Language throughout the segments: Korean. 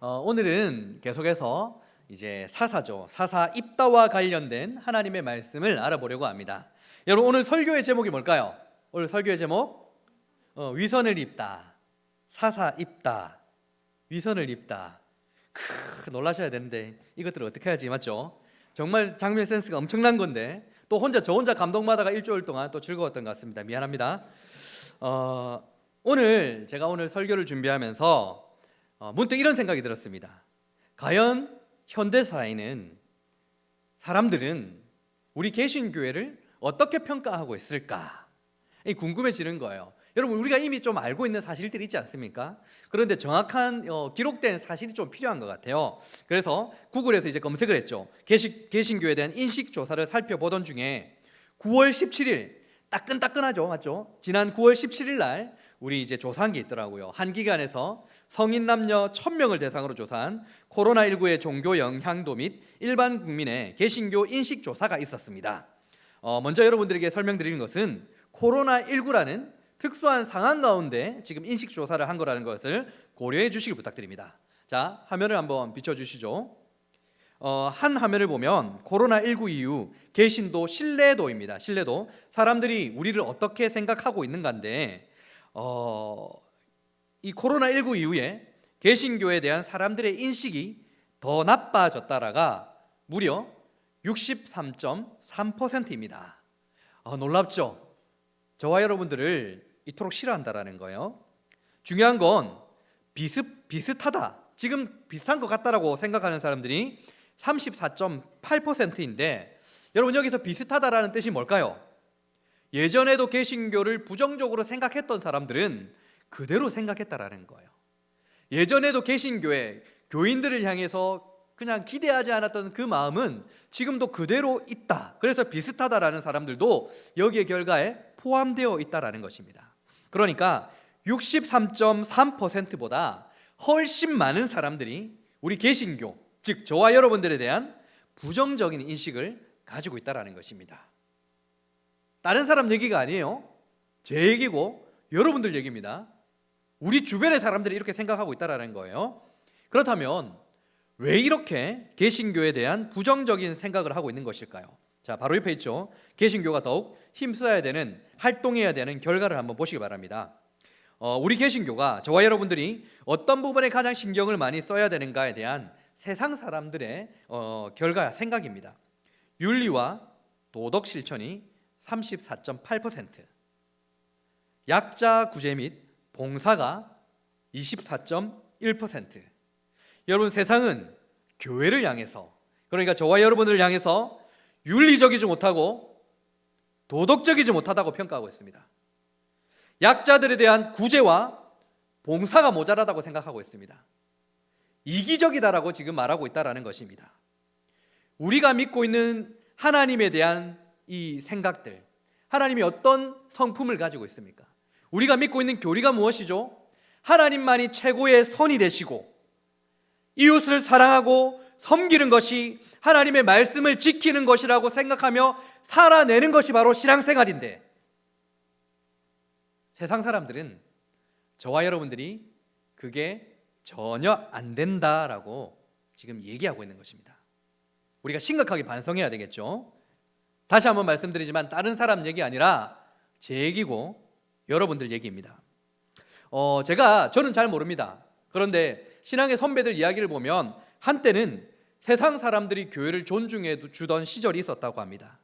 오늘은 계속해서 이제 사사죠. 사사 입다와 관련된 하나님의 말씀을 알아보려고 합니다. 여러분, 오늘 설교의 제목이 뭘까요? 오늘 설교의 제목 위선을 입다. 사사 입다. 위선을 입다. 놀라셔야 되는데 이것들을 어떻게 해야지, 맞죠? 정말 장면 센스가 엄청난 건데 또 저 혼자 감동받아가 일주일 동안 또 즐거웠던 것 같습니다. 미안합니다. 오늘 설교를 준비하면서 문득 이런 생각이 들었습니다. 과연 현대사회는 사람들은 우리 개신교회를 어떻게 평가하고 있을까? 궁금해지는 거예요. 여러분, 우리가 이미 좀 알고 있는 사실들이 있지 않습니까? 그런데 정확한 기록된 사실이 좀 필요한 것 같아요. 그래서 구글에서 이제 검색을 했죠. 개신교에 대한 인식조사를 살펴보던 중에 9월 17일, 따끈따끈하죠, 맞죠? 지난 9월 17일 날 우리 이제 조사한 게 있더라고요. 한 기관에서 성인 남녀 1000명을 대상으로 조사한 코로나19의 종교 영향도 및 일반 국민의 개신교 인식 조사가 있었습니다. 먼저 여러분들에게 설명드리는 것은 코로나19라는 특수한 상황 가운데 지금 인식 조사를 한 거라는 것을 고려해 주시길 부탁드립니다. 자, 화면을 한번 비춰 주시죠. 한 화면을 보면 코로나19 이후 개신도 신뢰도입니다. 신뢰도, 사람들이 우리를 어떻게 생각하고 있는가인데 이 코로나19 이후에 개신교에 대한 사람들의 인식이 더 나빠졌다라가 무려 63.3%입니다. 놀랍죠? 저와 여러분들을 이토록 싫어한다라는 거예요. 중요한 건 비슷하다, 지금 비슷한 것 같다라고 생각하는 사람들이 34.8%인데 여러분, 여기서 비슷하다라는 뜻이 뭘까요? 예전에도 개신교를 부정적으로 생각했던 사람들은 그대로 생각했다라는 거예요. 예전에도 개신교회 교인들을 향해서 그냥 기대하지 않았던 그 마음은 지금도 그대로 있다. 그래서 비슷하다라는 사람들도 여기에 결과에 포함되어 있다라는 것입니다. 그러니까 63.3%보다 훨씬 많은 사람들이 우리 개신교, 즉 저와 여러분들에 대한 부정적인 인식을 가지고 있다라는 것입니다. 다른 사람 얘기가 아니에요. 제 얘기고 여러분들 얘기입니다. 우리 주변의 사람들이 이렇게 생각하고 있다라는 거예요. 그렇다면 왜 이렇게 개신교에 대한 부정적인 생각을 하고 있는 것일까요? 자, 바로 옆에 있죠. 개신교가 더욱 힘써야 되는, 활동해야 되는 결과를 한번 보시기 바랍니다. 우리 개신교가, 저와 여러분들이 어떤 부분에 가장 신경을 많이 써야 되는가에 대한 세상 사람들의 결과, 생각입니다. 윤리와 도덕 실천이 34.8%, 약자 구제 및 봉사가 24.1%. 여러분, 세상은 교회를 향해서, 그러니까 저와 여러분들을 향해서 윤리적이지 못하고 도덕적이지 못하다고 평가하고 있습니다. 약자들에 대한 구제와 봉사가 모자라다고 생각하고 있습니다. 이기적이다라고 지금 말하고 있다라는 것입니다. 우리가 믿고 있는 하나님에 대한 이 생각들, 하나님이 어떤 성품을 가지고 있습니까? 우리가 믿고 있는 교리가 무엇이죠? 하나님만이 최고의 선이 되시고 이웃을 사랑하고 섬기는 것이 하나님의 말씀을 지키는 것이라고 생각하며 살아내는 것이 바로 신앙생활인데, 세상 사람들은 저와 여러분들이 그게 전혀 안 된다라고 지금 얘기하고 있는 것입니다. 우리가 심각하게 반성해야 되겠죠. 다시 한번 말씀드리지만 다른 사람 얘기 아니라 제 얘기고 여러분들 얘기입니다. 저는 잘 모릅니다. 그런데 신앙의 선배들 이야기를 보면 한때는 세상 사람들이 교회를 존중해 주던 시절이 있었다고 합니다.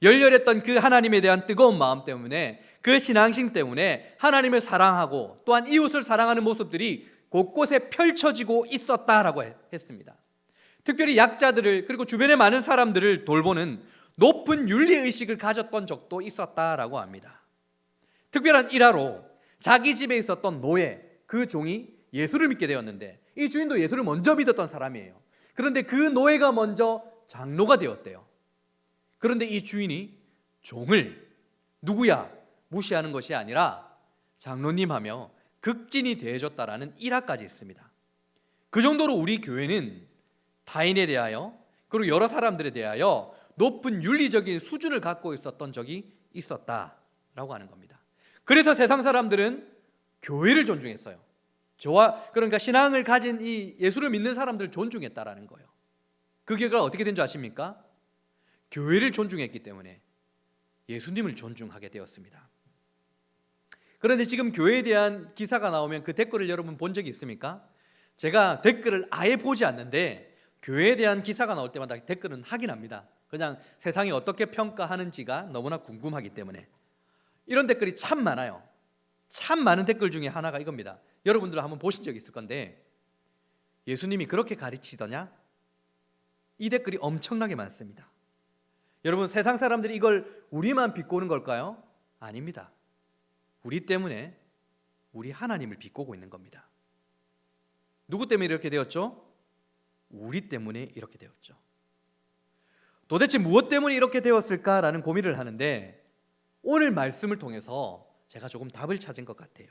열렬했던 그 하나님에 대한 뜨거운 마음 때문에, 그 신앙심 때문에 하나님을 사랑하고 또한 이웃을 사랑하는 모습들이 곳곳에 펼쳐지고 있었다라고 했습니다. 특별히 약자들을, 그리고 주변의 많은 사람들을 돌보는 높은 윤리의식을 가졌던 적도 있었다라고 합니다. 특별한 일화로 자기 집에 있었던 노예, 그 종이 예수를 믿게 되었는데 이 주인도 예수를 먼저 믿었던 사람이에요. 그런데 그 노예가 먼저 장로가 되었대요. 그런데 이 주인이 종을 누구야 무시하는 것이 아니라 장로님 하며 극진히 대해줬다라는 일화까지 있습니다. 그 정도로 우리 교회는 타인에 대하여, 그리고 여러 사람들에 대하여 높은 윤리적인 수준을 갖고 있었던 적이 있었다라고 하는 겁니다. 그래서 세상 사람들은 교회를 존중했어요. 그러니까 신앙을 가진 이 예수를 믿는 사람들을 존중했다라는 거예요. 그 결과가 어떻게 된 줄 아십니까? 교회를 존중했기 때문에 예수님을 존중하게 되었습니다. 그런데 지금 교회에 대한 기사가 나오면 그 댓글을 여러분 본 적이 있습니까? 제가 댓글을 아예 보지 않는데 교회에 대한 기사가 나올 때마다 댓글은 하긴 합니다. 그냥 세상이 어떻게 평가하는지가 너무나 궁금하기 때문에. 이런 댓글이 참 많아요. 참 많은 댓글 중에 하나가 이겁니다. 여러분들 한번 보신 적 있을 건데, 예수님이 그렇게 가르치더냐? 이 댓글이 엄청나게 많습니다. 여러분, 세상 사람들이 이걸 우리만 비꼬는 걸까요? 아닙니다. 우리 때문에 우리 하나님을 비꼬고 있는 겁니다. 누구 때문에 이렇게 되었죠? 우리 때문에 이렇게 되었죠. 도대체 무엇 때문에 이렇게 되었을까라는 고민을 하는데, 오늘 말씀을 통해서 제가 조금 답을 찾은 것 같아요.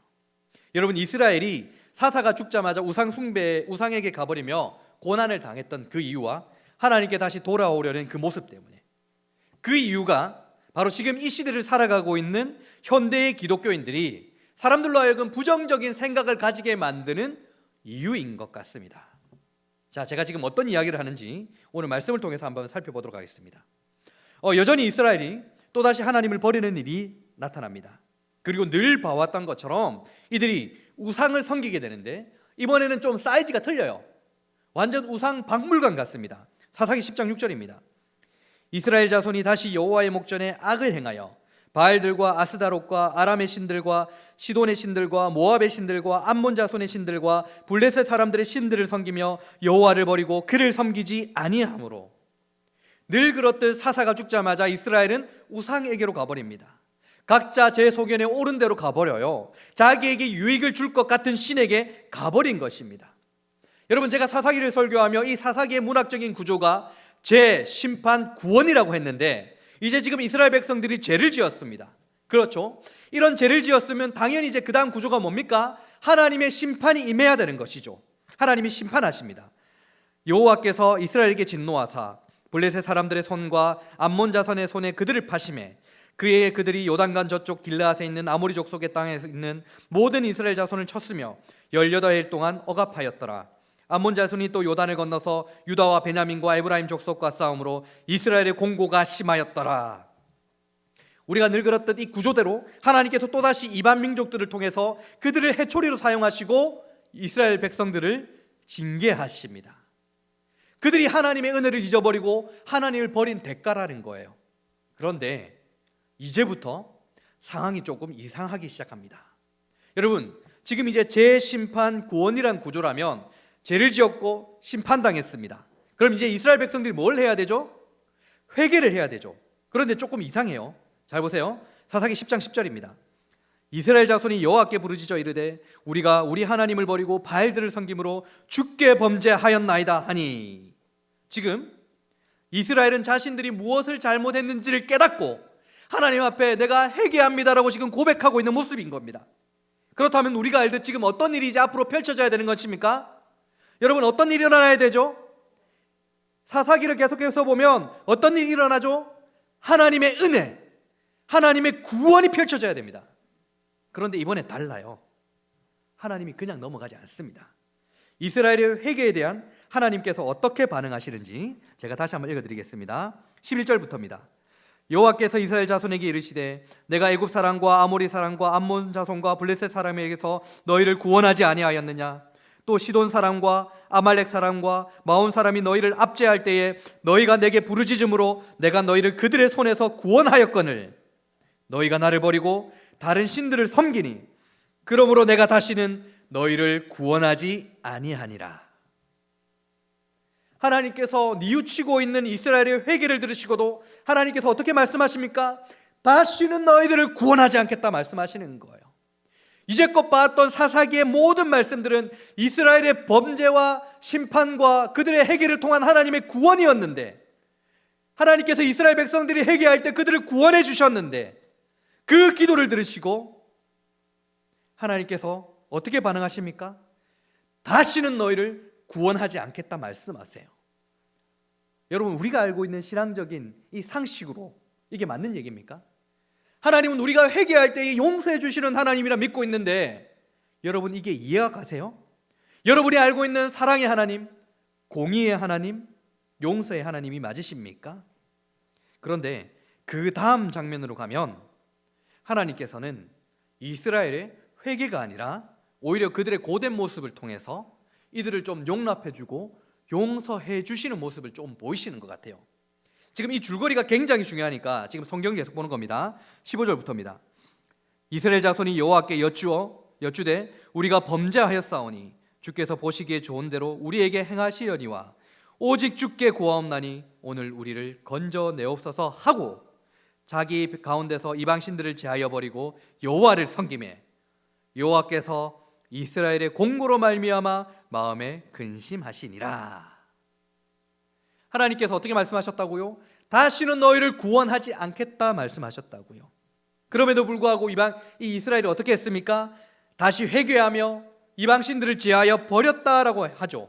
여러분, 이스라엘이 사사가 죽자마자 우상에게 가버리며 고난을 당했던 그 이유와 하나님께 다시 돌아오려는 그 모습 때문에, 그 이유가 바로 지금 이 시대를 살아가고 있는 현대의 기독교인들이 사람들로 하여금 부정적인 생각을 가지게 만드는 이유인 것 같습니다. 자, 제가 지금 어떤 이야기를 하는지 오늘 말씀을 통해서 한번 살펴보도록 하겠습니다. 여전히 이스라엘이 또다시 하나님을 버리는 일이 나타납니다. 그리고 늘 봐왔던 것처럼 이들이 우상을 섬기게 되는데, 이번에는 좀 사이즈가 틀려요. 완전 우상 박물관 같습니다. 사사기 10장 6절입니다. 이스라엘 자손이 다시 여호와의 목전에 악을 행하여 바알들과 아스다롯과 아람의 신들과 시돈의 신들과 모압의 신들과 암몬 자손의 신들과 블레셋 사람들의 신들을 섬기며 여호와를 버리고 그를 섬기지 아니하므로, 늘 그렇듯 사사가 죽자마자 이스라엘은 우상에게로 가버립니다. 각자 제 소견에 옳은 대로 가버려요. 자기에게 유익을 줄 것 같은 신에게 가버린 것입니다. 여러분, 제가 사사기를 설교하며 이 사사기의 문학적인 구조가 제 심판 구원이라고 했는데, 이제 지금 이스라엘 백성들이 죄를 지었습니다. 그렇죠? 이런 죄를 지었으면 당연히 이제 그 다음 구조가 뭡니까? 하나님의 심판이 임해야 되는 것이죠. 하나님이 심판하십니다. 여호와께서 이스라엘에게 진노하사 블레셋 사람들의 손과 암몬 자손의 손에 그들을 파심해 그의 그들이 요단강 저쪽 길르앗에 있는 아모리 족속의 땅에 있는 모든 이스라엘 자손을 쳤으며 18일 동안 억압하였더라. 암몬 자손이 또 요단을 건너서 유다와 베냐민과 에브라임 족속과 싸움으로 이스라엘의 공고가 심하였더라. 우리가 늘 그렇듯 이 구조대로 하나님께서 또다시 이방 민족들을 통해서 그들을 해초리로 사용하시고 이스라엘 백성들을 징계하십니다. 그들이 하나님의 은혜를 잊어버리고 하나님을 버린 대가라는 거예요. 그런데 이제부터 상황이 조금 이상하기 시작합니다. 여러분, 지금 이제 재심판 구원이란 구조라면 죄를 지었고 심판당했습니다. 그럼 이제 이스라엘 백성들이 뭘 해야 되죠? 회개를 해야 되죠. 그런데 조금 이상해요. 잘 보세요. 사사기 10장 10절입니다. 이스라엘 자손이 여호와께 부르짖어 이르되 우리가 우리 하나님을 버리고 바알들을 섬김으로 주께 범죄하였나이다 하니, 지금 이스라엘은 자신들이 무엇을 잘못했는지를 깨닫고 하나님 앞에 내가 회개합니다라고 지금 고백하고 있는 모습인 겁니다. 그렇다면 우리가 알듯 지금 어떤 일이 이제 앞으로 펼쳐져야 되는 것입니까? 여러분, 어떤 일이 일어나야 되죠? 사사기를 계속해서 보면 어떤 일이 일어나죠? 하나님의 은혜, 하나님의 구원이 펼쳐져야 됩니다. 그런데 이번에 달라요. 하나님이 그냥 넘어가지 않습니다. 이스라엘의 회개에 대한 하나님께서 어떻게 반응하시는지 제가 다시 한번 읽어드리겠습니다. 11절부터입니다. 여호와께서 이스라엘 자손에게 이르시되 내가 애굽 사람과 아모리 사람과 암몬 자손과 블레셋 사람에게서 너희를 구원하지 아니하였느냐? 또 시돈 사람과 아말렉 사람과 마온 사람이 너희를 압제할 때에 너희가 내게 부르짖음으로 내가 너희를 그들의 손에서 구원하였거늘 너희가 나를 버리고 다른 신들을 섬기니 그러므로 내가 다시는 너희를 구원하지 아니하니라. 하나님께서 뉘우치고 있는 이스라엘의 회개를 들으시고도 하나님께서 어떻게 말씀하십니까? 다시는 너희들을 구원하지 않겠다 말씀하시는 거예요. 이제껏 봤던 사사기의 모든 말씀들은 이스라엘의 범죄와 심판과 그들의 회개를 통한 하나님의 구원이었는데, 하나님께서 이스라엘 백성들이 회개할 때 그들을 구원해 주셨는데, 그 기도를 들으시고 하나님께서 어떻게 반응하십니까? 다시는 너희를 구원하지 않겠다 말씀하세요. 여러분, 우리가 알고 있는 신앙적인 이 상식으로 이게 맞는 얘기입니까? 하나님은 우리가 회개할 때 용서해 주시는 하나님이라 믿고 있는데, 여러분 이게 이해가 가세요? 여러분이 알고 있는 사랑의 하나님, 공의의 하나님, 용서의 하나님이 맞으십니까? 그런데 그 다음 장면으로 가면 하나님께서는 이스라엘의 회개가 아니라 오히려 그들의 고된 모습을 통해서 이들을 좀 용납해주고 용서해 주시는 모습을 좀 보이시는 것 같아요. 지금 이 줄거리가 굉장히 중요하니까 지금 성경 계속 보는 겁니다. 15절부터입니다. 이스라엘 자손이 여호와께 여쭈되 우리가 범죄하였사오니 주께서 보시기에 좋은 대로 우리에게 행하시려니와 오직 주께 구하옵나니 오늘 우리를 건져내옵소서 하고 자기 가운데서 이방신들을 제하여 버리고 여호와를 섬기매 여호와께서 이스라엘의 공고로 말미암아 마음에 근심하시니라. 하나님께서 어떻게 말씀하셨다고요? 다시는 너희를 구원하지 않겠다 말씀하셨다고요. 그럼에도 불구하고 이 이스라엘이 어떻게 했습니까? 다시 회개하며 이방신들을 제하여 버렸다라고 하죠.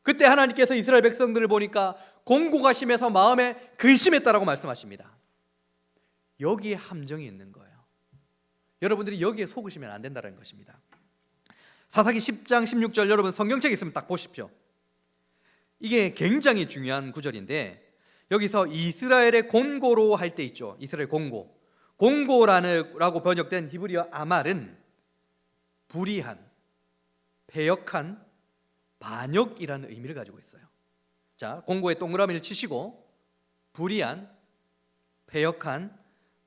그때 하나님께서 이스라엘 백성들을 보니까 공고가 심해서 마음에 근심했다라고 말씀하십니다. 여기에 함정이 있는 거예요. 여러분들이 여기에 속으시면 안 된다는 것입니다. 사사기 10장 16절 여러분 성경책 있으면 딱 보십시오. 이게 굉장히 중요한 구절인데 여기서 이스라엘의 공고로 할 때 있죠. 이스라엘 공고라고 번역된 히브리어 아말은 불의한, 패역한, 반역이라는 의미를 가지고 있어요. 자, 공고에 동그라미를 치시고 불의한, 패역한,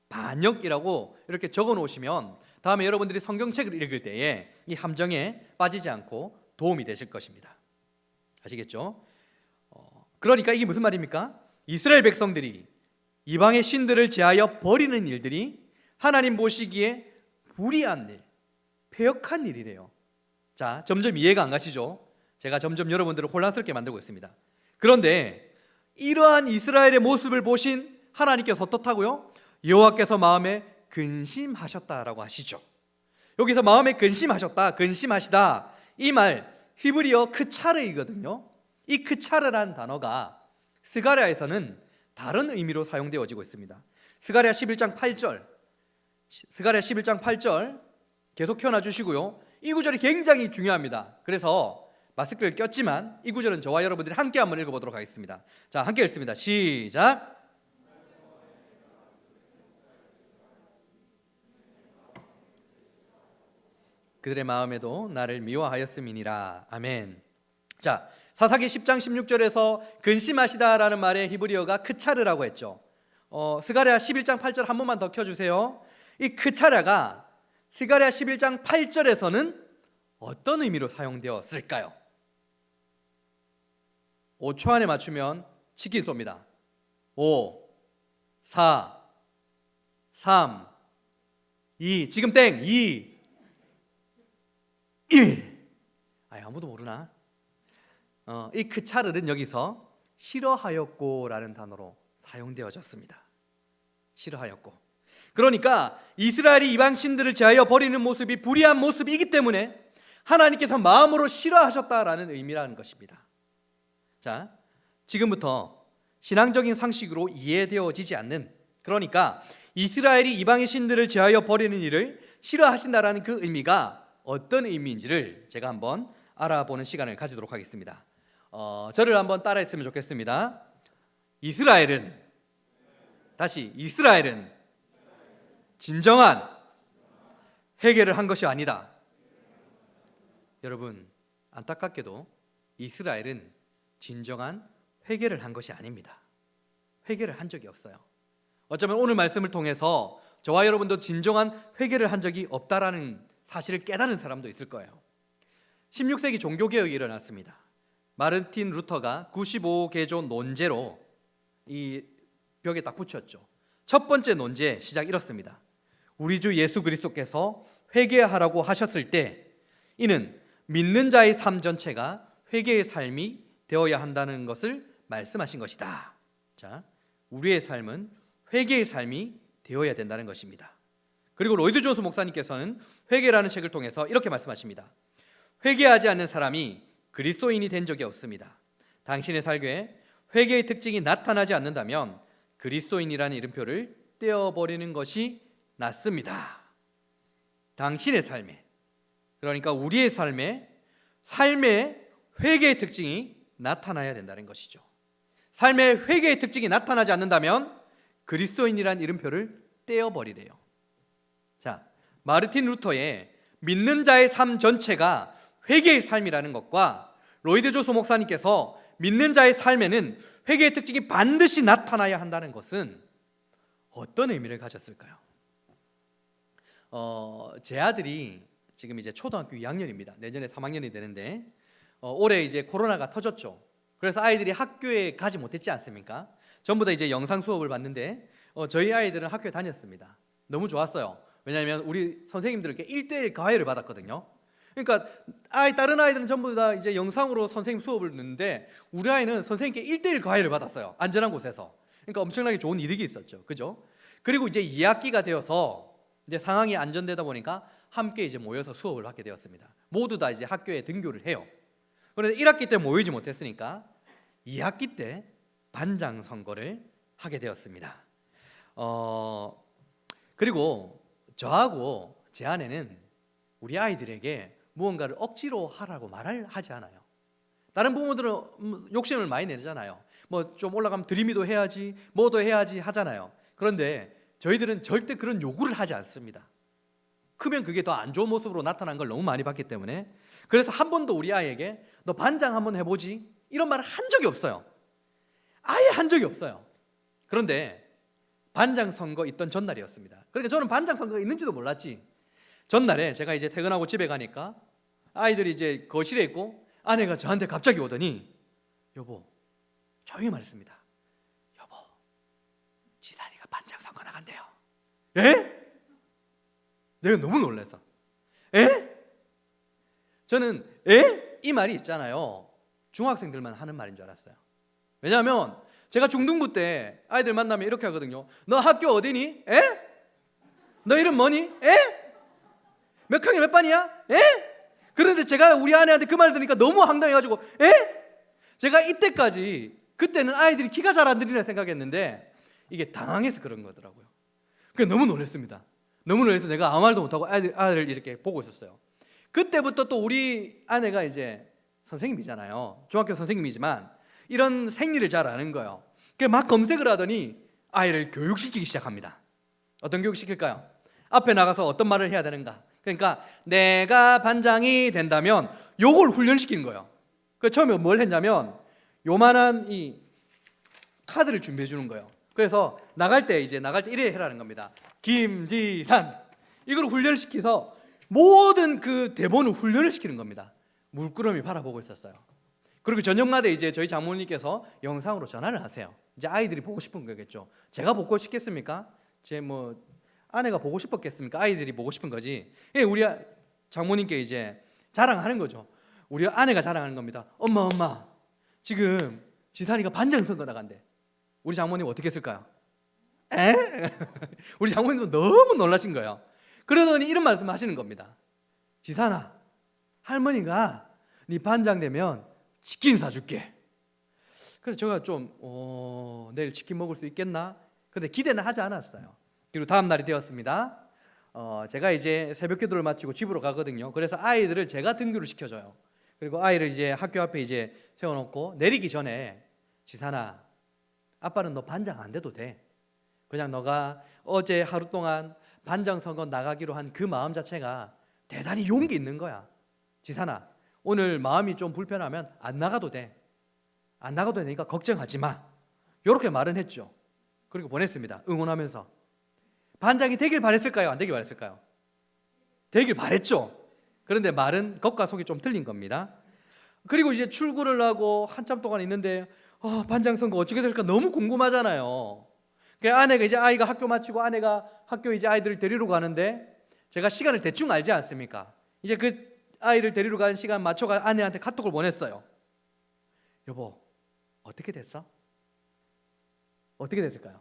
반역이라고 이렇게 적어 놓으시면 다음에 여러분들이 성경책을 읽을 때에 이 함정에 빠지지 않고 도움이 되실 것입니다. 아시겠죠? 그러니까 이게 무슨 말입니까? 이스라엘 백성들이 이방의 신들을 제하여 버리는 일들이 하나님 보시기에 불의한 일, 패역한 일이래요. 자, 점점 이해가 안 가시죠? 제가 점점 여러분들을 혼란스럽게 만들고 있습니다. 그런데 이러한 이스라엘의 모습을 보신 하나님께서 어떻다고요? 여호와께서 마음에 근심하셨다라고 하시죠. 여기서 마음에 근심하셨다, 근심하시다 이 말 히브리어 크차르이거든요. 이 크차르라는 단어가 스가랴에서는 다른 의미로 사용되어지고 있습니다. 스가랴 11장 8절 계속 켜놔 주시고요. 이 구절이 굉장히 중요합니다. 그래서 마스크를 꼈지만 이 구절은 저와 여러분들이 함께 한번 읽어보도록 하겠습니다. 자, 함께 읽습니다. 시작. 그들의 마음에도 나를 미워하였음이니라. 아멘. 자, 사사기 10장 16절에서 근심하시다라는 말의 히브리어가 크차르라고 했죠. 스가랴 11장 8절 한 번만 더 켜주세요. 이 크차르가 스가랴 11장 8절에서는 어떤 의미로 사용되었을까요? 5초 안에 맞추면 치킨 쏩니다. 5, 4, 3, 2 지금 땡 2, 1 아무도 모르나? 이 크차르는 여기서 싫어하였고라는 단어로 사용되어졌습니다. 싫어하였고. 그러니까 이스라엘이 이방 신들을 제하여 버리는 모습이 불의한 모습이기 때문에 하나님께서 마음으로 싫어하셨다라는 의미라는 것입니다. 자, 지금부터 신앙적인 상식으로 이해되어지지 않는, 그러니까 이스라엘이 이방의 신들을 제하여 버리는 일을 싫어하신다라는 그 의미가 어떤 의미인지를 제가 한번 알아보는 시간을 가지도록 하겠습니다. 저를 한번 따라했으면 좋겠습니다. 이스라엘은 진정한 회개를 한 것이 아니다. 여러분, 안타깝게도 이스라엘은 진정한 회개를 한 것이 아닙니다. 회개를 한 적이 없어요. 어쩌면 오늘 말씀을 통해서 저와 여러분도 진정한 회개를 한 적이 없다라는 사실을 깨달은 사람도 있을 거예요. 16세기 종교개혁이 일어났습니다. 마르틴 루터가 95개조 논제로 이 벽에 딱 붙였죠. 첫 번째 논제 시작 이렇습니다. 우리 주 예수 그리스도께서 회개하라고 하셨을 때 이는 믿는 자의 삶 전체가 회개의 삶이 되어야 한다는 것을 말씀하신 것이다. 자, 우리의 삶은 회개의 삶이 되어야 된다는 것입니다. 그리고 로이드 존스 목사님께서는 회개라는 책을 통해서 이렇게 말씀하십니다. 회개하지 않는 사람이 그리스도인이 된 적이 없습니다. 당신의 삶에 회개의 특징이 나타나지 않는다면 그리스도인이라는 이름표를 떼어버리는 것이 낫습니다. 당신의 삶에, 그러니까 우리의 삶에 삶의 회개의 특징이 나타나야 된다는 것이죠. 삶의 회개의 특징이 나타나지 않는다면 그리스도인이란 이름표를 떼어버리래요. 자, 마르틴 루터의 믿는 자의 삶 전체가 회개의 삶이라는 것과 로이드 조스 목사님께서 믿는 자의 삶에는 회개의 특징이 반드시 나타나야 한다는 것은 어떤 의미를 가졌을까요? 제 아들이 지금 이제 초등학교 2학년입니다. 내년에 3학년이 되는데 올해 이제 코로나가 터졌죠. 그래서 아이들이 학교에 가지 못했지 않습니까? 전부 다 이제 영상 수업을 받는데 저희 아이들은 학교에 다녔습니다. 너무 좋았어요. 왜냐하면 우리 선생님들께 1:1 과외를 받았거든요. 그러니까 다른 아이들은 전부 다 이제 영상으로 선생님 수업을 듣는데 우리 아이는 선생님께 1:1 과외를 받았어요. 안전한 곳에서. 그러니까 엄청나게 좋은 이득이 있었죠. 그죠? 그리고 이제 2학기가 되어서 이제 상황이 안전되다 보니까 함께 이제 모여서 수업을 받게 되었습니다. 모두 다 이제 학교에 등교를 해요. 그런데 1학기 때 모이지 못했으니까 2학기 때 반장 선거를 하게 되었습니다. 그리고 저하고 제 아내는 우리 아이들에게 무언가를 억지로 하라고 말을 하지 않아요. 다른 부모들은 욕심을 많이 내잖아요. 뭐 좀 올라가면 드림이도 해야지, 뭐도 해야지 하잖아요. 그런데 저희들은 절대 그런 요구를 하지 않습니다. 크면 그게 더 안 좋은 모습으로 나타난 걸 너무 많이 봤기 때문에. 그래서 한 번도 우리 아이에게 너 반장 한번 해보지 이런 말을 한 적이 없어요. 아예 한 적이 없어요. 그런데 반장 선거 있던 전날이었습니다. 그러니까 저는 반장 선거가 있는지도 몰랐지. 전날에 제가 이제 퇴근하고 집에 가니까 아이들이 이제 거실에 있고 아내가 저한테 갑자기 오더니 여보, 조용히 말했습니다. 여보, 지산이가 반장 선거 나간대요. 에? 내가 너무 놀라서 에? 저는 에? 이 말이 있잖아요. 중학생들만 하는 말인 줄 알았어요. 왜냐하면 제가 중등부 때 아이들 만나면 이렇게 하거든요. 너 학교 어디니? 에? 너 이름 뭐니? 에? 몇 학년 몇 반이야? 에? 그런데 제가 우리 아내한테 그 말 들으니까 너무 황당해가지고 에? 제가 이때까지 그때는 아이들이 키가 잘 안 들리나 생각했는데 이게 당황해서 그런 거더라고요. 그래서 너무 놀랐습니다. 너무 놀라서 내가 아무 말도 못하고 아이를 이렇게 보고 있었어요. 그때부터 또 우리 아내가 이제 선생님이잖아요. 중학교 선생님이지만 이런 생리를 잘 아는 거예요. 그래서 막 검색을 하더니 아이를 교육시키기 시작합니다. 어떤 교육 시킬까요? 앞에 나가서 어떤 말을 해야 되는가? 그러니까 내가 반장이 된다면 요걸 훈련시키는 거예요. 그 처음에 뭘 했냐면 요만한 이 카드를 준비해 주는 거예요. 그래서 나갈 때 이래 해라는 겁니다. 김지산 이걸 훈련시켜서 모든 그 대본을 훈련을 시키는 겁니다. 물끄러미 바라보고 있었어요. 그리고 저녁마다 이제 저희 장모님께서 영상으로 전화를 하세요. 이제 아이들이 보고 싶은 거겠죠. 제가 보고 싶겠습니까? 제 뭐 아내가 보고 싶었겠습니까? 아이들이 보고 싶은 거지. 우리 장모님께 이제 자랑하는 거죠. 우리 아내가 자랑하는 겁니다. 엄마 지금 지산이가 반장 선거 나간대. 우리 장모님 어떻게 했을까요? 에? 우리 장모님도 너무 놀라신 거예요. 그러더니 이런 말씀 하시는 겁니다. 지산아, 할머니가 네 반장 되면 치킨 사줄게. 그래서 제가 좀 내일 치킨 먹을 수 있겠나? 근데 기대는 하지 않았어요. 그리고 다음 날이 되었습니다. 제가 이제 새벽 기도를 마치고 집으로 가거든요. 그래서 아이들을 제가 등교를 시켜줘요. 그리고 아이를 이제 학교 앞에 이제 세워놓고 내리기 전에 지산아, 아빠는 너 반장 안 돼도 돼. 그냥 너가 어제 하루 동안 반장 선거 나가기로 한 그 마음 자체가 대단히 용기 있는 거야. 지산아, 오늘 마음이 좀 불편하면 안 나가도 돼. 안 나가도 되니까 걱정하지 마. 이렇게 말은 했죠. 그리고 보냈습니다. 응원하면서. 반장이 되길 바랬을까요? 안 되길 바랬을까요? 되길 바랬죠. 그런데 말은 겉과 속이 좀 틀린 겁니다. 그리고 이제 출근을 하고 한참 동안 있는데 반장 선거 어떻게 될까 너무 궁금하잖아요. 아내가 이제 아이가 학교 마치고 아내가 학교 이제 아이들을 데리러 가는데 제가 시간을 대충 알지 않습니까? 이제 그 아이를 데리러 가는 시간 맞춰가 아내한테 카톡을 보냈어요. 여보, 어떻게 됐어? 어떻게 됐을까요?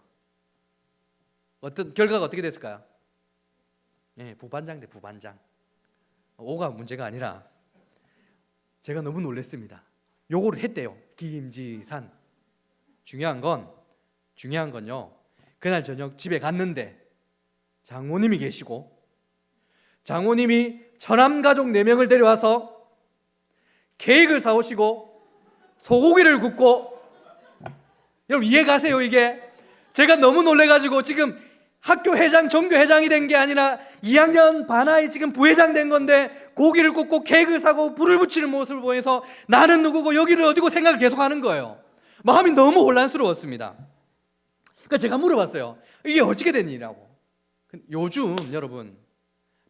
어떤 결과가 어떻게 됐을까요? 부반장 대 부반장. 5가 문제가 아니라 제가 너무 놀랐습니다. 요거를 했대요. 김지산. 중요한 건요. 그날 저녁 집에 갔는데 장모님이 계시고 장모님이 처남 가족 4명을 데려와서 케이크를 사오시고 소고기를 굽고, 여러분 이해가세요? 이게 제가 너무 놀래가지고 지금 학교 회장, 전교 회장이 된 게 아니라 2학년 반아이 지금 부회장 된 건데 고기를 굽고 케이크를 사고 불을 붙이는 모습을 보면서 나는 누구고 여기를 어디고 생각을 계속하는 거예요. 마음이 너무 혼란스러웠습니다. 그러니까 제가 물어봤어요. 이게 어떻게 된 일이라고. 요즘 여러분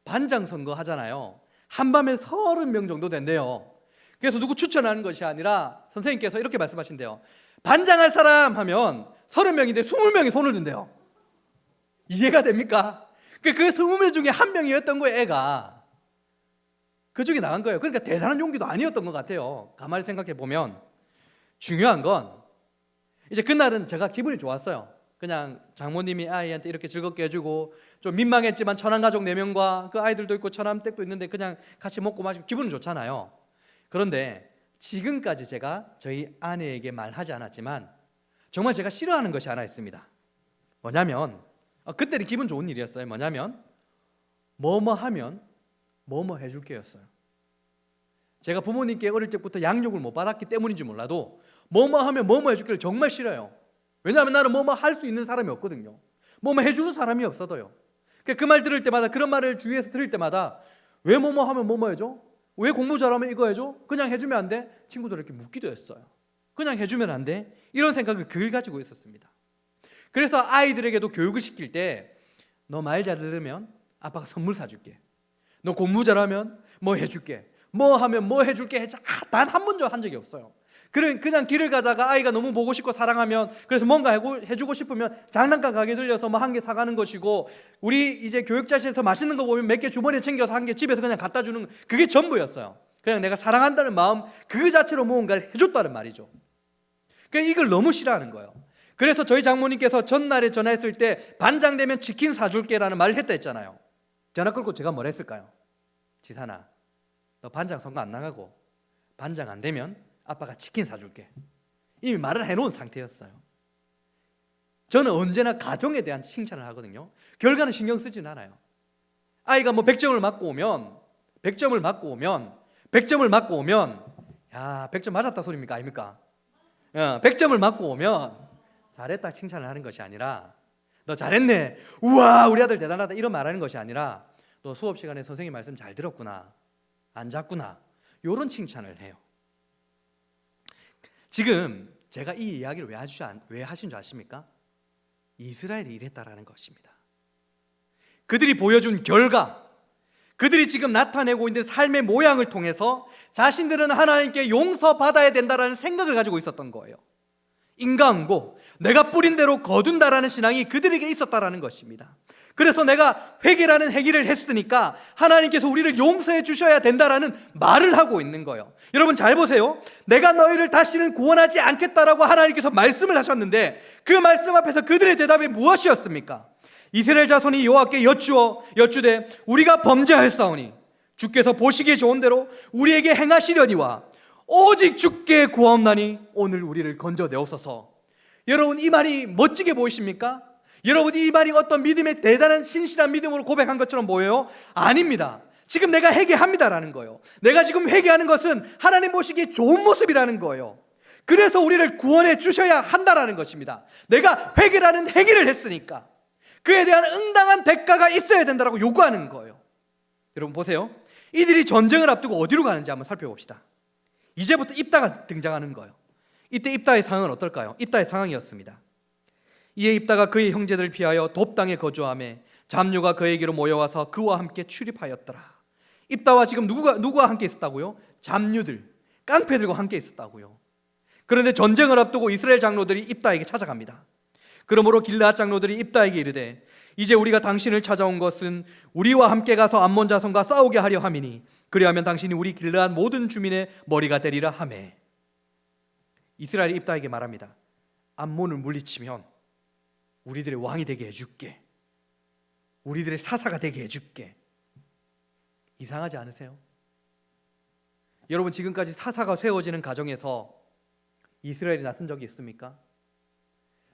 반장 선거 하잖아요. 한밤에 30명 정도 된대요. 그래서 누구 추천하는 것이 아니라 선생님께서 이렇게 말씀하신대요. 반장할 사람 하면 30명인데 20명이 손을 든대요. 이해가 됩니까? 그 20명 중에 한 명이었던 거예요. 애가 그 중에 나간 거예요. 그러니까 대단한 용기도 아니었던 것 같아요. 가만히 생각해 보면 중요한 건 이제 그날은 제가 기분이 좋았어요. 그냥 장모님이 아이한테 이렇게 즐겁게 해주고, 좀 민망했지만 천안가족 4명과 그 아이들도 있고 천안댁도 있는데 그냥 같이 먹고 마시고 기분은 좋잖아요. 그런데 지금까지 제가 저희 아내에게 말하지 않았지만 정말 제가 싫어하는 것이 하나 있습니다. 뭐냐면 그때는 기분 좋은 일이었어요. 뭐냐면 뭐뭐 하면 뭐뭐 해줄게였어요. 제가 부모님께 어릴 때부터 양육을 못 받았기 때문인지 몰라도 뭐뭐 하면 뭐뭐 해줄게를 정말 싫어요. 왜냐하면 나는 뭐뭐 할 수 있는 사람이 없거든요. 뭐뭐 해주는 사람이 없어도요. 그 말 들을 때마다, 그런 말을 주위에서 들을 때마다 왜 뭐뭐 하면 뭐뭐 해줘? 왜 공부 잘하면 이거 해줘? 그냥 해주면 안 돼? 친구들 이렇게 묻기도 했어요. 그냥 해주면 안 돼? 이런 생각을 늘 가지고 있었습니다. 그래서 아이들에게도 교육을 시킬 때 너 말 잘 들으면 아빠가 선물 사줄게, 너 공부 잘하면 뭐 해줄게, 뭐 하면 뭐 해줄게 단 한 번도 한 적이 없어요. 그냥 길을 가다가 아이가 너무 보고 싶고 사랑하면, 그래서 뭔가 해주고 싶으면 장난감 가게 들려서 뭐 한 개 사가는 것이고, 우리 이제 교육자실에서 맛있는 거 보면 몇 개 주머니에 챙겨서 한 개 집에서 그냥 갖다 주는, 그게 전부였어요. 그냥 내가 사랑한다는 마음 그 자체로 무언가를 해줬다는 말이죠. 그러니까 이걸 너무 싫어하는 거예요. 그래서 저희 장모님께서 전날에 전화했을 때 반장 되면 치킨 사줄게 라는 말을 했다 했잖아요. 전화 끊고 제가 뭘 했을까요? 지산아, 너 반장 선거 안 나가고 반장 안 되면 아빠가 치킨 사줄게. 이미 말을 해놓은 상태였어요. 저는 언제나 가정에 대한 칭찬을 하거든요. 결과는 신경 쓰진 않아요. 아이가 뭐 100점을 맞고 오면 야 100점 맞았다 소리입니까? 아닙니까? 100점을 맞고 오면 잘했다 칭찬을 하는 것이 아니라, 너 잘했네, 우와 우리 아들 대단하다, 이런 말하는 것이 아니라, 너 수업 시간에 선생님 말씀 잘 들었구나, 안 잤구나, 이런 칭찬을 해요. 지금 제가 이 이야기를 왜 하신 줄 아십니까? 이스라엘이 이랬다라는 것입니다. 그들이 보여준 결과, 그들이 지금 나타내고 있는 삶의 모양을 통해서 자신들은 하나님께 용서받아야 된다라는 생각을 가지고 있었던 거예요. 인간고 내가 뿌린 대로 거둔다라는 신앙이 그들에게 있었다라는 것입니다. 그래서 내가 회개라는 행위를 했으니까 하나님께서 우리를 용서해 주셔야 된다라는 말을 하고 있는 거예요. 여러분 잘 보세요. 내가 너희를 다시는 구원하지 않겠다라고 하나님께서 말씀을 하셨는데, 그 말씀 앞에서 그들의 대답이 무엇이었습니까? 이스라엘 자손이 여호와께 여쭈되 우리가 범죄하였사오니 주께서 보시기에 좋은 대로 우리에게 행하시려니와 오직 주께 구하옵나니 오늘 우리를 건져내옵소서. 여러분 이 말이 멋지게 보이십니까? 여러분 이 말이 어떤 믿음의 대단한 신실한 믿음으로 고백한 것처럼 보여요? 아닙니다. 지금 내가 회개합니다라는 거예요. 내가 지금 회개하는 것은 하나님 보시기에 좋은 모습이라는 거예요. 그래서 우리를 구원해 주셔야 한다라는 것입니다. 내가 회개라는 행위를 했으니까 그에 대한 응당한 대가가 있어야 된다라고 요구하는 거예요. 여러분 보세요. 이들이 전쟁을 앞두고 어디로 가는지 한번 살펴봅시다. 이제부터 입다가 등장하는 거예요. 이때 입다의 상황은 어떨까요? 입다의 상황이었습니다. 이에 입다가 그의 형제들을 피하여 돕당에 거주하며 잡류가 그에게로 모여와서 그와 함께 출입하였더라. 입다와 지금 누구와 함께 있었다고요? 잡류들, 깡패들과 함께 있었다고요. 그런데 전쟁을 앞두고 이스라엘 장로들이 입다에게 찾아갑니다. 그러므로 길르앗 장로들이 입다에게 이르되 이제 우리가 당신을 찾아온 것은 우리와 함께 가서 암몬 자손과 싸우게 하려 함이니 그리하면 당신이 우리 길르앗 모든 주민의 머리가 되리라 하매. 이스라엘이 입다에게 말합니다. 암몬을 물리치면 우리들의 왕이 되게 해줄게. 우리들의 사사가 되게 해줄게. 이상하지 않으세요? 여러분 지금까지 사사가 세워지는 가정에서 이스라엘이 나선 적이 있습니까?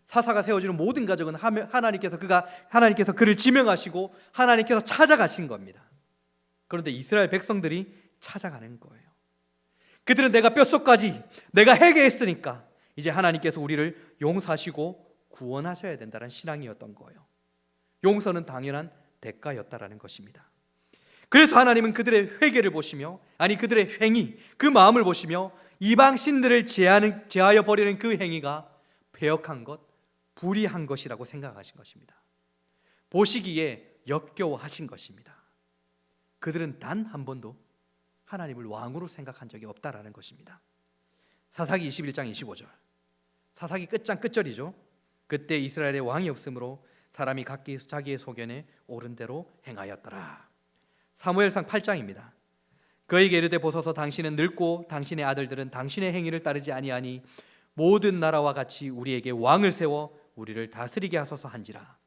사사가 세워지는 모든 가정은 하나님께서 그를 지명하시고 하나님께서 찾아가신 겁니다. 그런데 이스라엘 백성들이 찾아가는 거예요. 그들은 내가 뼛속까지 내가 회개했으니까 이제 하나님께서 우리를 용서하시고 구원하셔야 된다는 신앙이었던 거예요. 용서는 당연한 대가였다라는 것입니다. 그래서 하나님은 그들의 회개를 보시며, 아니 그들의 행위, 그 마음을 보시며 이방 신들을 제하여 버리는 그 행위가 패역한 것, 불의한 것이라고 생각하신 것입니다. 보시기에 역겨워하신 것입니다. 그들은 단 한 번도 하나님을 왕으로 생각한 적이 없다라는 것입니다. 사사기 21장 25절, 사사기 끝장 끝절이죠. 그때 이스라엘에 왕이 없으므로 사람이 각기 자기의 소견에 옳은 대로 행하였더라. 사무엘상 8장입니다. 그에게 이르되 보소서 당신은 늙고 당신의 아들들은 당신의 행위를 따르지 아니하니 모든 나라와 같이 우리에게 왕을 세워 우리를 다스리게 하소서 한지라.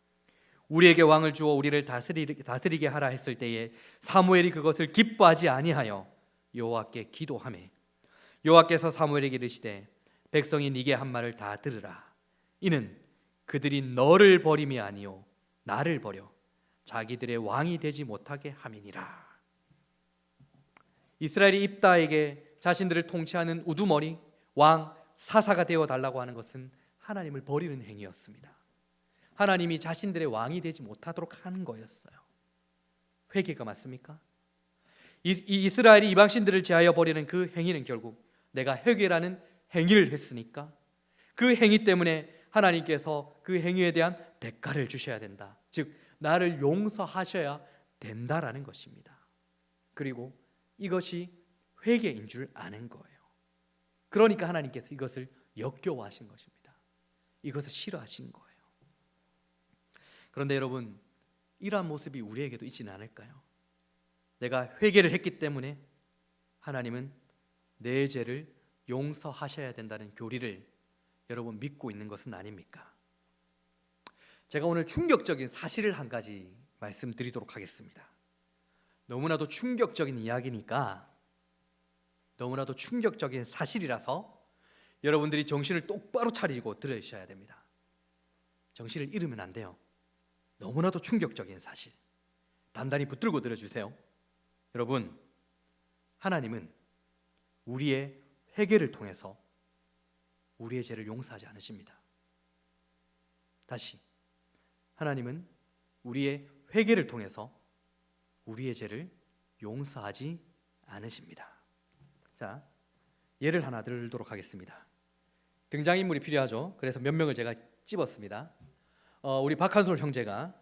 우리에게 왕을 주어 우리를 다스리게 하라 했을 때에 사무엘이 그것을 기뻐하지 아니하여 여호와께 기도하매 여호와께서 사무엘에게 이르시되 백성이 네게 한 말을 다 들으라. 이는 그들이 너를 버림이 아니요 나를 버려 자기들의 왕이 되지 못하게 함이니라. 이스라엘이 입다에게 자신들을 통치하는 우두머리 왕 사사가 되어 달라고 하는 것은 하나님을 버리는 행위였습니다. 하나님이 자신들의 왕이 되지 못하도록 하는 거였어요. 회개가 맞습니까? 이스라엘이 이방신들을 제하여 버리는 그 행위는 결국 내가 회개라는 행위를 했으니까 그 행위 때문에 하나님께서 그 행위에 대한 대가를 주셔야 된다. 즉 나를 용서하셔야 된다라는 것입니다. 그리고 이것이 회개인 줄 아는 거예요. 그러니까 하나님께서 이것을 역겨워하신 것입니다. 이것을 싫어하신 거예요. 그런데 여러분, 이러한 모습이 우리에게도 있지는 않을까요? 내가 회개를 했기 때문에 하나님은 내 죄를 용서하셔야 된다는 교리를 여러분 믿고 있는 것은 아닙니까? 제가 오늘 충격적인 사실을 한 가지 말씀드리도록 하겠습니다. 너무나도 충격적인 이야기니까, 너무나도 충격적인 사실이라서 여러분들이 정신을 똑바로 차리고 들으셔야 됩니다. 정신을 잃으면 안 돼요. 너무나도 충격적인 사실, 단단히 붙들고 들어주세요. 여러분, 하나님은 우리의 회개를 통해서 우리의 죄를 용서하지 않으십니다. 다시, 하나님은 우리의 회개를 통해서 우리의 죄를 용서하지 않으십니다. 자, 예를 하나 들도록 하겠습니다. 등장인물이 필요하죠. 그래서 몇 명을 제가 찝었습니다. 우리 박한솔 형제가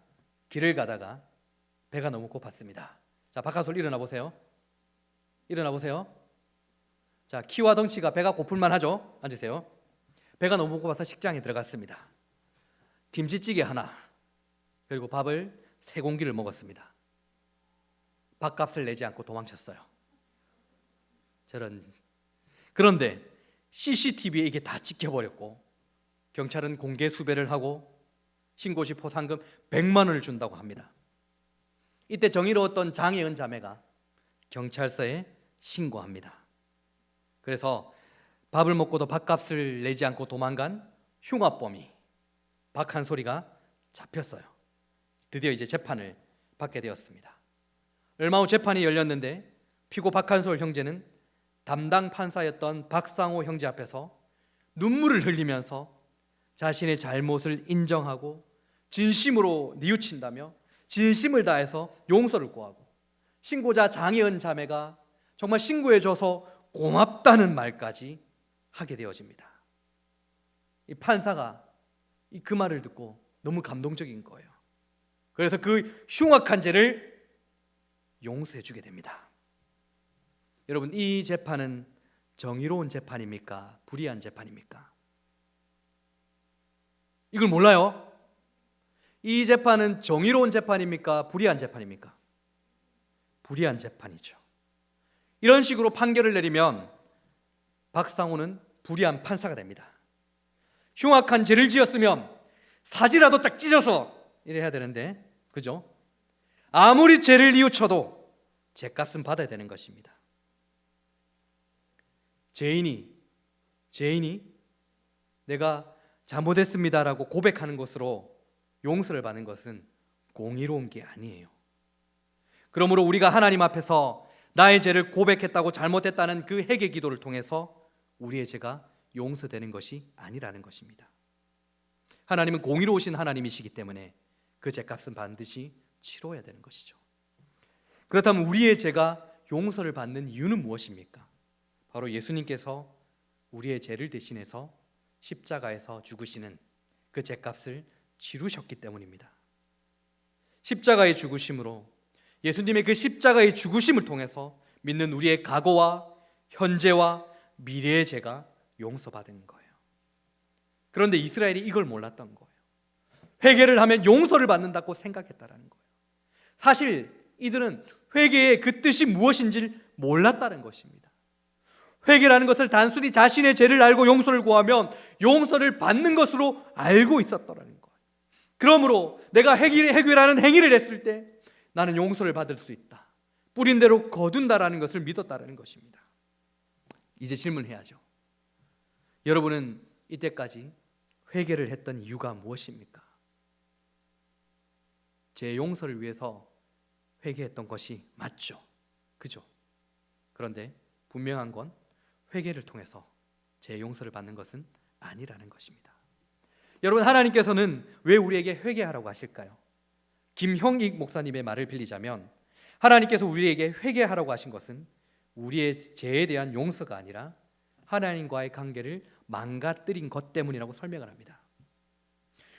길을 가다가 배가 너무 고팠습니다. 자, 박한솔 일어나 보세요. 일어나 보세요. 자, 키와 덩치가 배가 고플만 하죠. 앉으세요. 배가 너무 고파서 식장에 들어갔습니다. 김치찌개 하나, 그리고 밥을 3공기를 먹었습니다. 밥값을 내지 않고 도망쳤어요. 그런데 CCTV에 이게 다 찍혀버렸고 경찰은 공개 수배를 하고 신고 시 포상금 100만 원을 준다고 합니다. 이때 정의로웠던 장혜은 자매가 경찰서에 신고합니다. 그래서 밥을 먹고도 밥값을 내지 않고 도망간 흉악범이 박한솔이가 잡혔어요. 드디어 이제 재판을 받게 되었습니다. 얼마 후 재판이 열렸는데 피고 박한솔 형제는 담당 판사였던 박상호 형제 앞에서 눈물을 흘리면서 자신의 잘못을 인정하고 진심으로 뉘우친다며 진심을 다해서 용서를 구하고, 신고자 장혜은 자매가 정말 신고해줘서 고맙다는 말까지 하게 되어집니다. 이 판사가 그 말을 듣고 너무 감동적인 거예요. 그래서 그 흉악한 죄를 용서해 주게 됩니다. 여러분, 이 재판은 정의로운 재판입니까? 불의한 재판입니까? 이걸 몰라요? 이 재판은 정의로운 재판입니까? 불의한 재판입니까? 불의한 재판이죠. 이런 식으로 판결을 내리면 박상호는 불의한 판사가 됩니다. 흉악한 죄를 지었으면 사지라도 딱 찢어서 이래야 되는데, 그죠? 아무리 죄를 뉘우쳐도 죄값은 받아야 되는 것입니다. 죄인이 내가 잘못했습니다라고 고백하는 것으로 용서를 받는 것은 공의로운 게 아니에요. 그러므로 우리가 하나님 앞에서 나의 죄를 고백했다고 잘못했다는 그 회개 기도를 통해서 우리의 죄가 용서되는 것이 아니라는 것입니다. 하나님은 공의로우신 하나님이시기 때문에 그 죄값은 반드시 치러야 되는 것이죠. 그렇다면 우리의 죄가 용서를 받는 이유는 무엇입니까? 바로 예수님께서 우리의 죄를 대신해서 십자가에서 죽으시는 그 죄값을 치르셨기 때문입니다. 십자가의 죽으심으로, 예수님의 그 십자가의 죽으심을 통해서 믿는 우리의 과거와 현재와 미래의 죄가 용서받은 거예요. 그런데 이스라엘이 이걸 몰랐던 거예요. 회개를 하면 용서를 받는다고 생각했다라는 거예요. 사실 이들은 회개의 그 뜻이 무엇인지 몰랐다는 것입니다. 회개라는 것을 단순히 자신의 죄를 알고 용서를 구하면 용서를 받는 것으로 알고 있었더라는 거예요. 그러므로 내가 회개라는 행위를 했을 때 나는 용서를 받을 수 있다, 뿌린 대로 거둔다라는 것을 믿었다는 것입니다. 이제 질문해야죠. 여러분은 이때까지 회개를 했던 이유가 무엇입니까? 제 용서를 위해서 회개했던 것이 맞죠. 그죠? 그런데 분명한 건 회개를 통해서 제 용서를 받는 것은 아니라는 것입니다. 여러분, 하나님께서는 왜 우리에게 회개하라고 하실까요? 김형익 목사님의 말을 빌리자면 하나님께서 우리에게 회개하라고 하신 것은 우리의 죄에 대한 용서가 아니라 하나님과의 관계를 망가뜨린 것 때문이라고 설명을 합니다.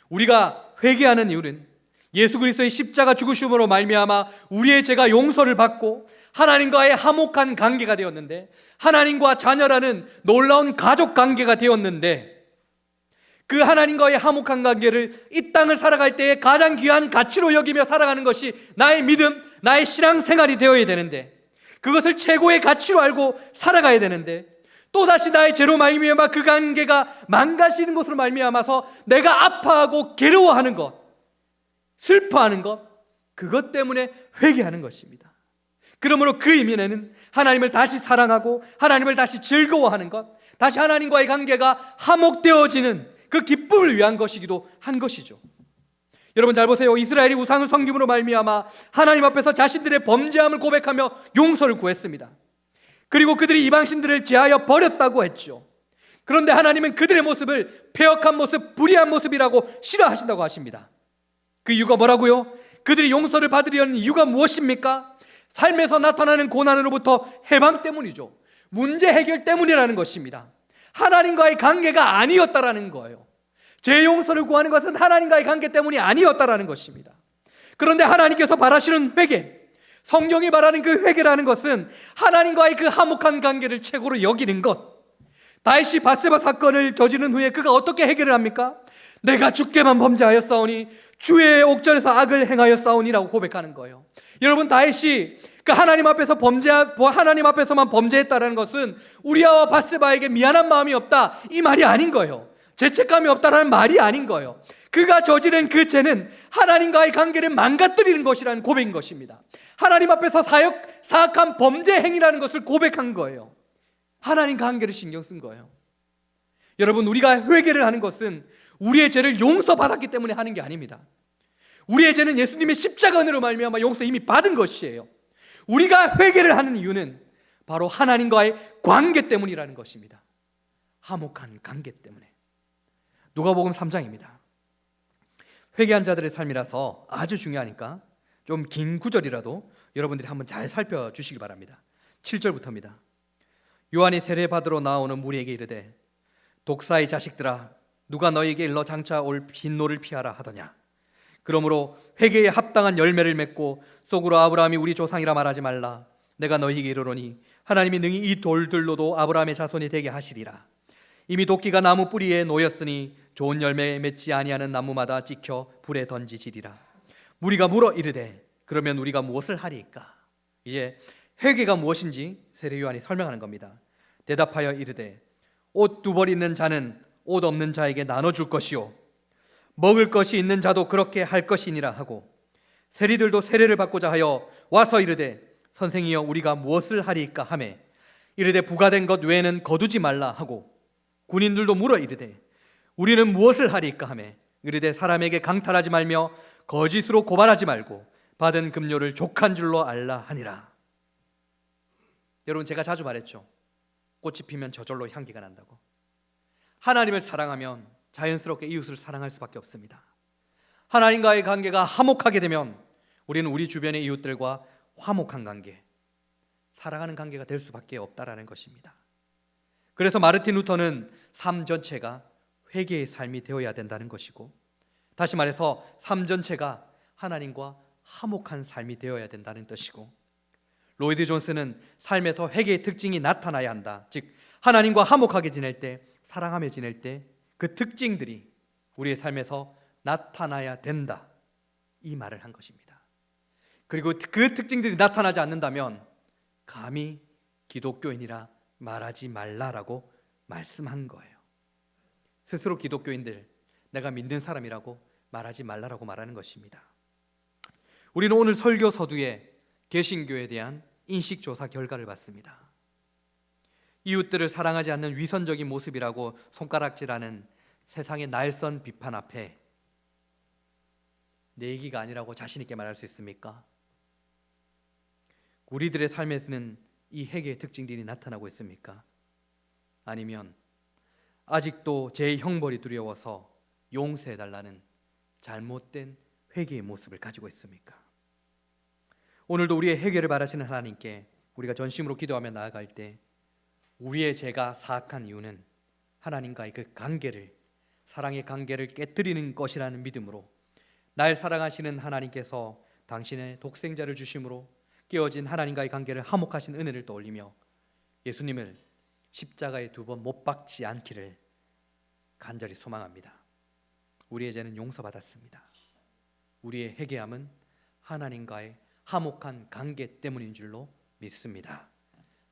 우리가 회개하는 이유는 예수 그리스도의 십자가 죽으심으로 말미암아 우리의 죄가 용서를 받고 하나님과의 화목한 관계가 되었는데, 하나님과 자녀라는 놀라운 가족 관계가 되었는데, 그 하나님과의 화목한 관계를 이 땅을 살아갈 때에 가장 귀한 가치로 여기며 살아가는 것이 나의 믿음, 나의 신앙생활이 되어야 되는데, 그것을 최고의 가치로 알고 살아가야 되는데, 또다시 나의 죄로 말미암아 그 관계가 망가지는 것으로 말미암아서 내가 아파하고 괴로워하는 것, 슬퍼하는 것, 그것 때문에 회개하는 것입니다. 그러므로 그 의미는 하나님을 다시 사랑하고 하나님을 다시 즐거워하는 것, 다시 하나님과의 관계가 화목되어지는 그 기쁨을 위한 것이기도 한 것이죠. 여러분 잘 보세요. 이스라엘이 우상을 섬김으로 말미암아 하나님 앞에서 자신들의 범죄함을 고백하며 용서를 구했습니다. 그리고 그들이 이방신들을 제하여 버렸다고 했죠. 그런데 하나님은 그들의 모습을 패역한 모습, 불의한 모습이라고 싫어하신다고 하십니다. 그 이유가 뭐라고요? 그들이 용서를 받으려는 이유가 무엇입니까? 삶에서 나타나는 고난으로부터 해방 때문이죠. 문제 해결 때문이라는 것입니다. 하나님과의 관계가 아니었다라는 거예요. 죄 용서를 구하는 것은 하나님과의 관계 때문이 아니었다라는 것입니다. 그런데 하나님께서 바라시는 회개, 성경이 말하는 그 회개라는 것은 하나님과의 그 화목한 관계를 최고로 여기는 것. 다윗이 밧세바 사건을 저지른 후에 그가 어떻게 해결을 합니까? 내가 주께만 범죄하였사오니 주의 옥전에서 악을 행하였사오니라고 고백하는 거예요. 여러분, 다윗이 그 하나님 앞에서만 범죄했다라는 것은 우리아와 밧세바에게 미안한 마음이 없다, 이 말이 아닌 거예요. 죄책감이 없다라는 말이 아닌 거예요. 그가 저지른 그 죄는 하나님과의 관계를 망가뜨리는 것이라는 고백인 것입니다. 하나님 앞에서 사악한 범죄 행위라는 것을 고백한 거예요. 하나님 관계를 신경 쓴 거예요. 여러분, 우리가 회개를 하는 것은 우리의 죄를 용서받았기 때문에 하는 게 아닙니다. 우리의 죄는 예수님의 십자가 은혜로 말미암아 용서 이미 받은 것이에요. 우리가 회개를 하는 이유는 바로 하나님과의 관계 때문이라는 것입니다. 화목한 관계 때문에. 누가복음 3장입니다. 회개한 자들의 삶이라서 아주 중요하니까 좀 긴 구절이라도 여러분들이 한번 잘 살펴주시기 바랍니다. 7절부터입니다. 요한이 세례받으러 나오는 무리에게 이르되 독사의 자식들아, 누가 너희에게 일러 장차 올 빈노를 피하라 하더냐. 그러므로 회개에 합당한 열매를 맺고 속으로 아브라함이 우리 조상이라 말하지 말라. 내가 너희에게 이르노니 하나님이 능히 이 돌들로도 아브라함의 자손이 되게 하시리라. 이미 도끼가 나무 뿌리에 놓였으니 좋은 열매 맺지 아니하는 나무마다 찍혀 불에 던지시리라. 무리가 물어 이르되 그러면 우리가 무엇을 하리이까? 이제 회개가 무엇인지 세례 요한이 설명하는 겁니다. 대답하여 이르되 옷 두 벌 있는 자는 옷 없는 자에게 나눠줄 것이요 먹을 것이 있는 자도 그렇게 할 것이니라 하고, 세리들도 세례를 받고자 하여 와서 이르되 선생이여 우리가 무엇을 하리이까 하매 이르되 부과된 것 외에는 거두지 말라 하고, 군인들도 물어 이르되 우리는 무엇을 하리이까 하매 이르되 사람에게 강탈하지 말며 거짓으로 고발하지 말고 받은 급료를 족한 줄로 알라 하니라. 여러분, 제가 자주 말했죠. 꽃이 피면 저절로 향기가 난다고. 하나님을 사랑하면 자연스럽게 이웃을 사랑할 수밖에 없습니다. 하나님과의 관계가 화목하게 되면 우리는 우리 주변의 이웃들과 화목한 관계, 사랑하는 관계가 될 수밖에 없다라는 것입니다. 그래서 마르틴 루터는 삶 전체가 회개의 삶이 되어야 된다는 것이고, 다시 말해서 삶 전체가 하나님과 화목한 삶이 되어야 된다는 뜻이고, 로이드 존스는 삶에서 회개의 특징이 나타나야 한다. 즉 하나님과 화목하게 지낼 때, 사랑하며 지낼 때 그 특징들이 우리의 삶에서 나타나야 된다, 이 말을 한 것입니다. 그리고 그 특징들이 나타나지 않는다면 감히 기독교인이라 말하지 말라라고 말씀한 거예요. 스스로 기독교인들, 내가 믿는 사람이라고 말하지 말라라고 말하는 것입니다. 우리는 오늘 설교 서두에 개신교에 대한 인식조사 결과를 봤습니다. 이웃들을 사랑하지 않는 위선적인 모습이라고 손가락질하는 세상의 날선 비판 앞에 내 얘기가 아니라고 자신 있게 말할 수 있습니까? 우리들의 삶에서는 이 회개의 특징들이 나타나고 있습니까? 아니면 아직도 제 형벌이 두려워서 용서해달라는 잘못된 회개의 모습을 가지고 있습니까? 오늘도 우리의 회개를 바라시는 하나님께 우리가 전심으로 기도하며 나아갈 때 우리의 죄가 사악한 이유는 하나님과의 그 관계를, 사랑의 관계를 깨뜨리는 것이라는 믿음으로 날 사랑하시는 하나님께서 당신의 독생자를 주심으로 깨어진 하나님과의 관계를 화목하신 은혜를 떠올리며 예수님을 십자가에 2번 못 박지 않기를 간절히 소망합니다. 우리의 죄는 용서받았습니다. 우리의 회개함은 하나님과의 화목한 관계 때문인 줄로 믿습니다.